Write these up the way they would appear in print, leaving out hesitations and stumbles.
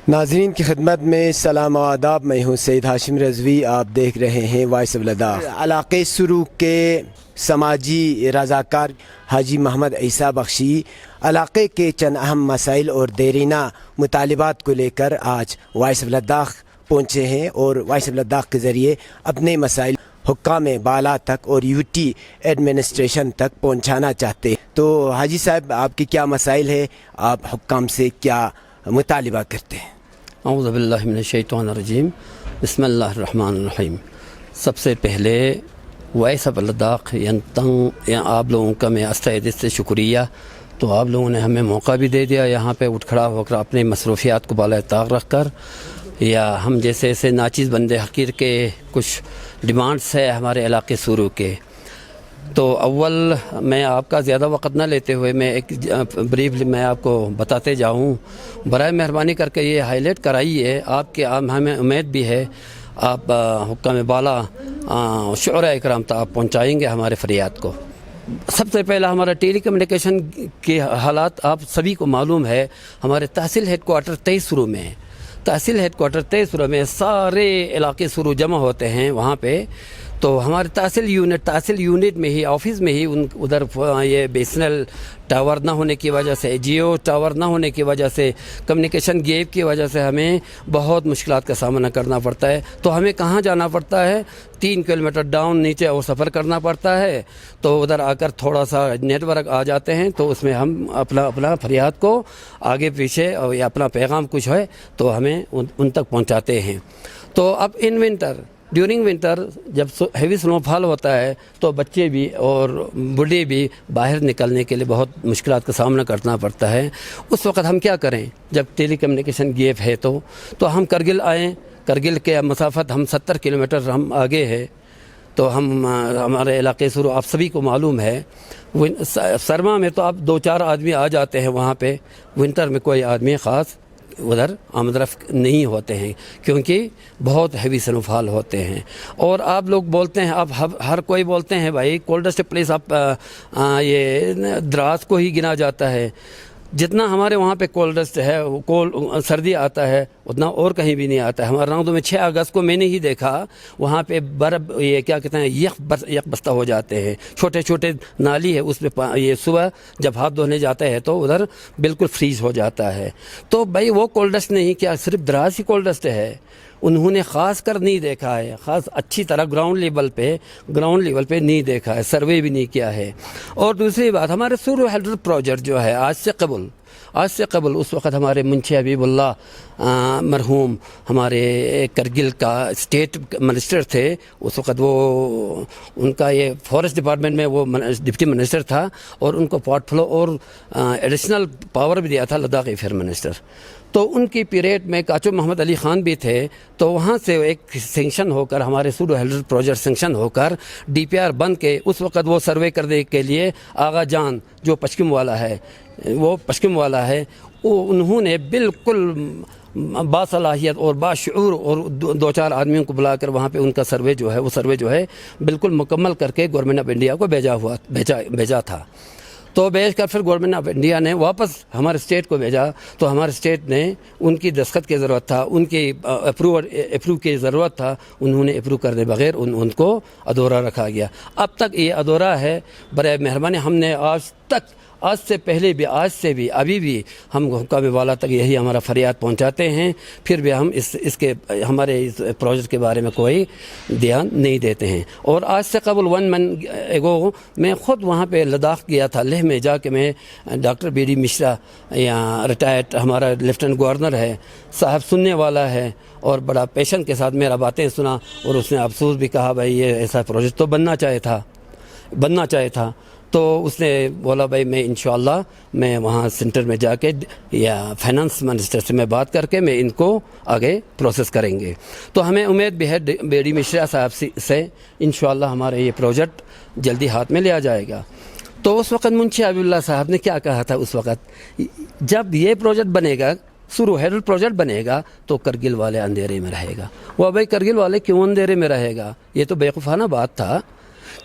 ناظرین کی خدمت میں سلام و آداب، میں ہوں سید ہاشم رضوی، آپ دیکھ رہے ہیں وائس آف لداخ۔ علاقے سرو کے سماجی رضاکار حاجی محمد عیسیٰ بخشی علاقے کے چند اہم مسائل اور دیرینہ مطالبات کو لے کر آج وائس آف لداخ پہنچے ہیں اور وائس آف لداخ کے ذریعے اپنے مسائل حکام بالا تک اور یوٹی ایڈمنسٹریشن تک پہنچانا چاہتے ہیں۔ تو حاجی صاحب، آپ کی کیا مسائل ہے؟ آپ حکام سے کیا مطالبہ کرتے ہیں؟ اعوذ باللہ من الشیطان الرجیم، بسم اللہ الرحمن الرحیم۔ سب سے پہلے وائس آف لداخ آپ لوگوں کا میں استہ دل سے شکریہ۔ تو آپ لوگوں نے ہمیں موقع بھی دے دیا یہاں پہ اٹھ کھڑا ہو کر اپنے مصروفیات کو بالائے طاق رکھ کر، یا ہم جیسے ایسے ناچیز بندے حقیر کے کچھ ڈیمانڈس ہے ہمارے علاقے سورو کے۔ تو اول میں آپ کا زیادہ وقت نہ لیتے ہوئے میں ایک بریفلی میں آپ کو بتاتے جاؤں، برائے مہربانی کر کے یہ ہائی لائٹ کرائیے، آپ کے ہمیں امید بھی ہے آپ حکام بالا شعراء اکرام تک آپ پہنچائیں گے ہمارے فریاد کو۔ سب سے پہلا ہمارا ٹیلی کمیونیکیشن کے حالات آپ سبھی کو معلوم ہے۔ ہمارے تحصیل ہیڈ کوارٹر 23 سرو میں، تحصیل ہیڈ کوارٹر 23 سرو میں سارے علاقے سرو جمع ہوتے ہیں وہاں پہ۔ تو ہمارے تحصیل یونٹ میں ہی، آفس میں ہی ادھر یہ B S N L tower نہ ہونے کی وجہ سے، جیو ٹاور نہ ہونے کی وجہ سے، کمیونیکیشن گیپ کی وجہ سے ہمیں بہت مشکلات کا سامنا کرنا پڑتا ہے۔ تو ہمیں کہاں جانا پڑتا ہے؟ 3 کلومیٹر ڈاؤن نیچے اور سفر کرنا پڑتا ہے۔ تو ادھر آ کر تھوڑا سا نیٹ ورک آ جاتے ہیں تو اس میں ہم اپنا فریاد کو آگے پیچھے اور یا اپنا پیغام کچھ ہے تو ہمیں ان تک پہنچاتے ہیں۔ تو اب ان ڈیورنگ ونٹر جب ہیوی سنو فال ہوتا ہے تو بچے بھی اور بوڑھے بھی باہر نکلنے کے لیے بہت مشکلات کا سامنا کرنا پڑتا ہے۔ اس وقت ہم کیا کریں جب ٹیلی کمیونیکیشن گیپ ہے؟ تو ہم کرگل آئیں۔ کرگل کے مسافت ہم 70 کلومیٹر ہم آگے ہے۔ تو ہمارے علاقے سرو آپ سبھی کو معلوم ہے، سرما میں تو آپ 2-4 آدمی آ جاتے ہیں وہاں پہ، ونٹر میں کوئی آدمی خاص ادھر آمد رفت نہیں ہوتے ہیں کیونکہ بہت ہیوی سنو فال ہوتے ہیں۔ اور آپ لوگ بولتے ہیں، آپ ہر کوئی بولتے ہیں بھائی کولڈسٹ پلیس آپ یہ دراز کو ہی گنا جاتا ہے۔ جتنا ہمارے وہاں پہ کولڈسٹ ہے، سردی آتا ہے اتنا اور کہیں بھی نہیں آتا ہے۔ ہمارے راؤنڈ میں 6 اگست کو میں نے ہی دیکھا وہاں پہ برف، یہ کیا کہتے ہیں، یک بستہ ہو جاتے ہیں۔ چھوٹے چھوٹے نالی ہے اس میں، یہ صبح جب ہاتھ دھونے جاتے ہیں تو ادھر بالکل فریز ہو جاتا ہے۔ تو بھائی وہ کولڈسٹ نہیں، کیا صرف دراز ہی کولڈسٹ ہے؟ انہوں نے خاص کر نہیں دیکھا ہے، خاص اچھی طرح گراؤنڈ لیول پہ نہیں دیکھا ہے، سروے بھی نہیں کیا ہے۔ اور دوسری بات، ہمارے سورو ہیلتھ پروجیکٹ جو ہے آج سے قبل اس وقت ہمارے منشی حبیب اللہ مرحوم ہمارے کرگل کا اسٹیٹ منسٹر تھے۔ اس وقت وہ ان کا یہ فارسٹ ڈپارٹمنٹ میں وہ ڈپٹی منسٹر تھا اور ان کو پورٹ فلو اور ایڈیشنل پاور بھی دیا تھا لداخ افیئر منسٹر۔ تو ان کی پیریڈ میں کاچو محمد علی خان بھی تھے۔ تو وہاں سے ایک سینکشن ہو کر، ہمارے سورو ہیلتھ پروجیکٹ سینکشن ہو کر ڈی پی آر بن کے، اس وقت وہ سروے کرنے کے لیے آغا جان جو پشکم والا ہے، انہوں نے بالکل باصلاحیت اور باشعور اور 2-4 آدمیوں کو بلا کر وہاں پہ ان کا سروے جو ہے بالکل مکمل کر کے گورنمنٹ آف انڈیا کو بھیجا تھا۔ تو بھیج کر پھر گورنمنٹ آف انڈیا نے واپس ہمارے اسٹیٹ کو بھیجا۔ تو ہمارے اسٹیٹ نے ان کی دستخط کی ضرورت تھا، ان کی اپروو کی ضرورت تھا، انہوں نے اپروو کرنے بغیر ان کو ادھورا رکھا گیا۔ اب تک یہ ادھورا ہے۔ برائے مہربانی ہم نے آج سے پہلے بھی، آج سے بھی، ابھی بھی ہم حکام بالا تک یہی ہمارا فریاد پہنچاتے ہیں، پھر بھی ہم اس کے ہمارے اس پروجیکٹ کے بارے میں کوئی دھیان نہیں دیتے ہیں۔ اور آج سے قبل 1 منتھ اگو میں خود وہاں پہ لداخ گیا تھا، لیہ میں جا کے میں ڈاکٹر بی ڈی مشرا، یا ریٹائرڈ ہمارا لیفٹیننٹ گورنر ہے صاحب، سننے والا ہے اور بڑا پیشن کے ساتھ میرا باتیں سنا، اور اس نے افسوس بھی کہا بھائی یہ ایسا پروجیکٹ تو بننا چاہے تھا۔ تو اس نے بولا بھائی میں انشاءاللہ میں وہاں سینٹر میں جا کے یا فائنانس منسٹر سے میں بات کر کے میں ان کو آگے پروسیس کریں گے۔ تو ہمیں امید بھی ہے بی ڈی مشرا صاحب سے انشاءاللہ ہمارا یہ پروجیکٹ جلدی ہاتھ میں لیا جائے گا۔ تو اس وقت منشی حبیب اللہ صاحب نے کیا کہا تھا اس وقت، جب یہ پروجیکٹ بنے گا، سورو ہیلتھ پروجیکٹ بنے گا تو کرگل والے اندھیرے میں رہے گا۔ وہ بھائی کرگل والے کیوں اندھیرے میں رہے گا؟ یہ تو بیوقوفانہ بات تھا۔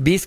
30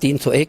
301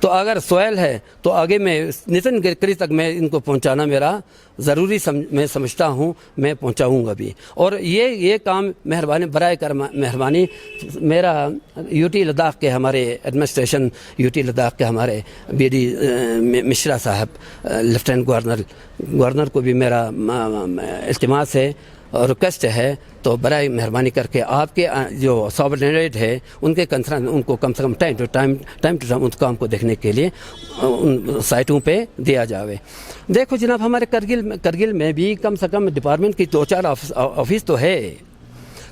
تو اگر سویل ہے تو آگے میں نتن گڈکری تک میں ان کو پہنچانا میرا ضروری میں سمجھتا ہوں، میں پہنچاؤں گا بھی۔ اور یہ کام مہربانی برائے کر مہربانی میرا یو ٹی لداخ کے ہمارے ایڈمنسٹریشن یو ٹی لداخ کے ہمارے بی ڈی مشرا صاحب لیفٹیننٹ گورنر کو بھی میرا التماس ہے اور ریکویسٹ ہے، تو برائے مہربانی کر کے آپ کے جو سابارڈینیٹ ہے ان کے کنسرن ان کو کم سے کم ٹائم ٹو ٹائم ان کام کو دیکھنے کے لیے ان سائٹوں پہ دیا جاوے۔ دیکھو جناب، ہمارے کرگل میں بھی کم سے کم ڈپارٹمنٹ کی 2-4 آفس تو ہے،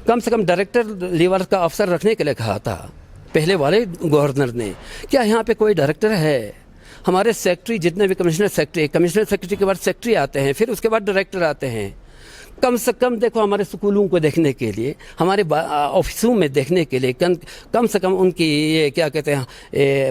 کم سے کم ڈائریکٹر لیول کا افسر رکھنے کے لیے کہا تھا پہلے والے گورنر نے۔ کیا یہاں پہ کوئی ڈائریکٹر ہے؟ ہمارے سیکٹری جتنے بھی کمشنر سیکٹری کے بعد سیکٹری آتے ہیں، پھر اس کے بعد ڈائریکٹر آتے ہیں۔ کم سے کم دیکھو ہمارے سکولوں کو دیکھنے کے لیے، ہمارے آفسوں میں دیکھنے کے لیے کم سے کم ان کی یہ کیا کہتے ہیں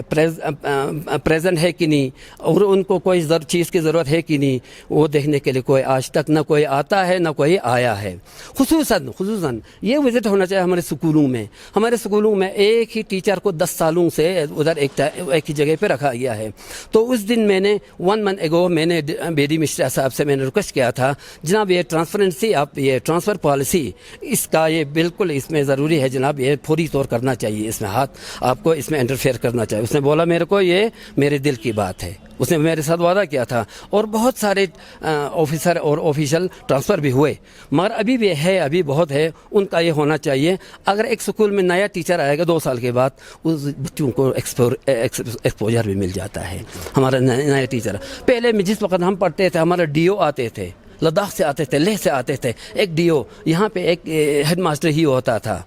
پریزنٹ ہے کہ نہیں، اور ان کو کوئی چیز کی ضرورت ہے کہ نہیں، وہ دیکھنے کے لیے کوئی آج تک نہ کوئی آتا ہے نہ کوئی آیا ہے۔ خصوصاً یہ وزٹ ہونا چاہیے ہمارے سکولوں میں۔ ہمارے سکولوں میں ایک ہی ٹیچر کو 10 سالوں سے ادھر ایک ہی جگہ پہ رکھا گیا ہے۔ تو اس دن میں نے 1 month ago میں نے بی ڈی مشرا صاحب سے میں نے ریکویسٹ کیا تھا، جناب یہ ٹرانسپیرنسی آپ یہ ٹرانسفر پالیسی اس کا یہ بالکل اس میں ضروری ہے جناب، یہ فوری طور کرنا چاہیے، اس میں ہاتھ آپ کو اس میں انٹرفیئر کرنا چاہیے۔ اس نے بولا میرے کو یہ میرے دل کی بات ہے، اس نے میرے ساتھ وعدہ کیا تھا، اور بہت سارے آفیسر اور آفیشل ٹرانسفر بھی ہوئے، مگر ابھی بھی ہے، ابھی بہت ہے، ان کا یہ ہونا چاہیے۔ اگر ایک سکول میں نیا ٹیچر آئے گا 2 سال کے بعد، اس بچوں کو ایکسپوجر بھی مل جاتا ہے۔ ہمارا نیا ٹیچر پہلے میں جس وقت ہم پڑھتے تھے، ہمارا ڈی او آتے تھے، لداخ سے آتے تھے، لیہ سے آتے تھے، ایک ڈی او یہاں پہ ایک ہیڈ ماسٹر ہی ہوتا تھا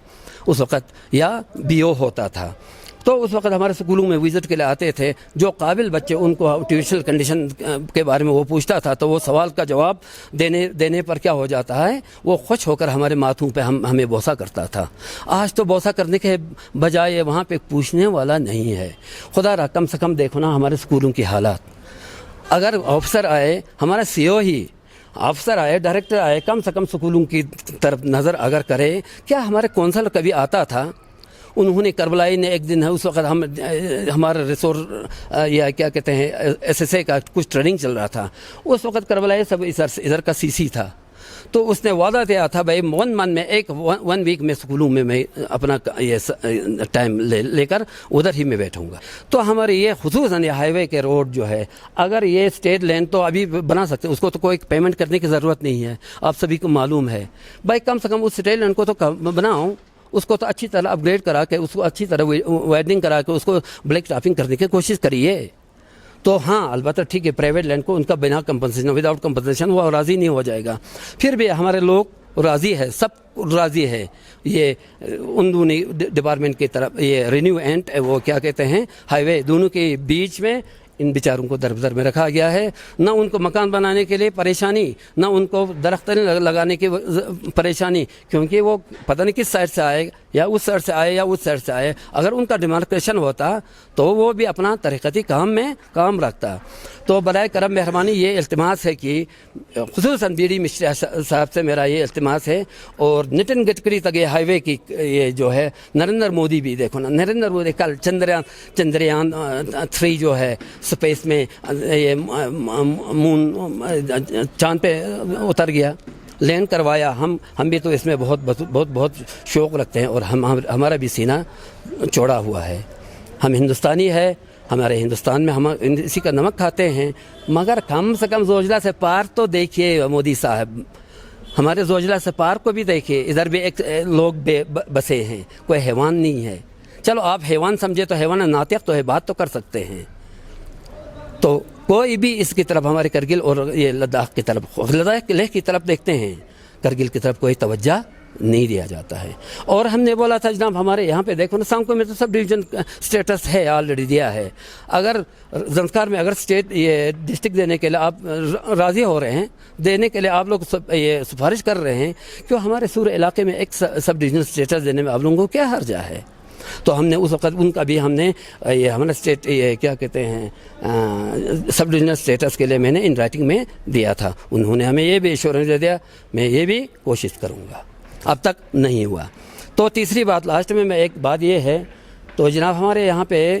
اس وقت، یا بی او ہوتا تھا۔ تو اس وقت ہمارے سکولوں میں وزٹ کے لیے آتے تھے، جو قابل بچے ان کو ٹیوشن کنڈیشن کے بارے میں وہ پوچھتا تھا، تو وہ سوال کا جواب دینے پر کیا ہو جاتا ہے، وہ خوش ہو کر ہمارے ماتھوں پہ ہمیں بوسہ کرتا تھا۔ آج تو بوسہ کرنے کے بجائے وہاں پہ پوچھنے والا نہیں ہے۔ خدا را کم سے کم دیکھو نا ہمارے سکولوں کی حالات۔ اگر آفسر آئے، ہمارا سی او ہی آفسر آئے، ڈائریکٹر آئے، کم سے کم سکولوں کی طرف نظر اگر کرے۔ کیا ہمارے کونسل کبھی آتا تھا؟ انہوں نے کربلائی نے ایک دن ہے، اس وقت ہمارا یا کیا کہتے ہیں SSA کا کچھ ٹریننگ چل رہا تھا، اس وقت کربلائی سب ادھر کا CC تھا، تو اس نے وعدہ دیا تھا بھائی 1 month میں 1 week میں سکولوں میں اپنا یہ ٹائم لے کر ادھر ہی میں بیٹھوں گا۔ تو ہمارے یہ خصوصاً یہ ہائی وے کے روڈ جو ہے، اگر یہ اسٹیٹ لین تو ابھی بنا سکتے، اس کو تو کوئی پیمنٹ کرنے کی ضرورت نہیں ہے، آپ سبھی کو معلوم ہے بھائی، کم سے کم اس اسٹیٹ لین کو تو بناؤ، اس کو تو اچھی طرح اپ گریڈ کرا کے، اس کو اچھی طرح وائڈنگ کرا کے، اس کو بلیک ٹاپنگ کرنے کی کوشش کریے۔ تو ہاں البتہ ٹھیک ہے، پرائیویٹ لینڈ کو ان کا بنا کمپنسیشن، وداؤٹ کمپنسیشن وہ راضی نہیں ہو جائے گا، پھر بھی ہمارے لوگ راضی ہے، سب راضی ہے۔ یہ اندرونی ڈپارٹمنٹ کی طرف یہ رینیو اینڈ وہ کیا کہتے ہیں ہائی وے، دونوں کے بیچ میں ان بیچاروں کو در میں رکھا گیا ہے، نہ ان کو مکان بنانے کے لیے پریشانی، نہ ان کو درخت لگانے کی پریشانی، کیونکہ وہ پتہ نہیں کس سائڈ سے آئے، یا اس سائڈ سے آئے یا اس سائڈ سے آئے۔ اگر ان کا ڈیمارکیشن ہوتا تو وہ بھی اپنا طریقتی کام رکھتا۔ تو برائے کرم مہربانی یہ التماس ہے کہ خصوصاً بی ڈی مشرا صاحب سے میرا یہ التماس ہے، اور نتن گڈکری تک یہ ہائی وے کی یہ جو ہے، نریندر مودی بھی دیکھو نا، نریندر مودی کل چندریان 3 جو ہے سپیس میں یہ مون چاند پہ اتر گیا، لینڈ کروایا۔ ہم بھی تو اس میں بہت شوق رکھتے ہیں، اور ہمارا بھی سینہ چوڑا ہوا ہے۔ ہم ہندوستانی ہے، ہمارے ہندوستان میں ہم اسی کا نمک کھاتے ہیں، مگر کم سے کم زوجلا سے پار تو دیکھیے مودی صاحب، ہمارے زوجلا سے پار کو بھی دیکھیے، ادھر بھی ایک لوگ بسے ہیں، کوئی حیوان نہیں ہے۔ چلو آپ حیوان سمجھے تو حیوان ناطق تو ہے، بات تو کر سکتے ہیں۔ تو کوئی بھی اس کی طرف ہمارے کرگل اور یہ لداخ کی طرف، لداخ لیہ کی طرف دیکھتے ہیں، کرگل کی طرف کوئی توجہ نہیں دیا جاتا ہے۔ اور ہم نے بولا تھا جناب ہمارے یہاں پہ دیکھو نا، سانکو میں تو سب ڈویژن سٹیٹس ہے، آلریڈی دیا ہے۔ اگر زنسکار میں اگر اسٹیٹ یہ ڈسٹرکٹ دینے کے لیے آپ راضی ہو رہے ہیں، دینے کے لیے آپ لوگ یہ سفارش کر رہے ہیں، کیوں ہمارے سورے علاقے میں ایک سب ڈویژنل سٹیٹس دینے میں آپ لوگوں کو کیا حرج ہے؟ تو ہم نے اس وقت ان کا بھی ہم نے یہ ہمارا اسٹیٹ یہ کیا کہتے ہیں سب ڈویژنل اسٹیٹس کے لیے میں نے ان رائٹنگ میں دیا تھا، انہوں نے ہمیں یہ بھی ایشورنس دے دیا، میں یہ بھی کوشش کروں گا، اب تک نہیں ہوا۔ تو تیسری بات لاسٹ میں ایک بات یہ ہے، تو جناب ہمارے یہاں پہ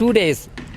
2 days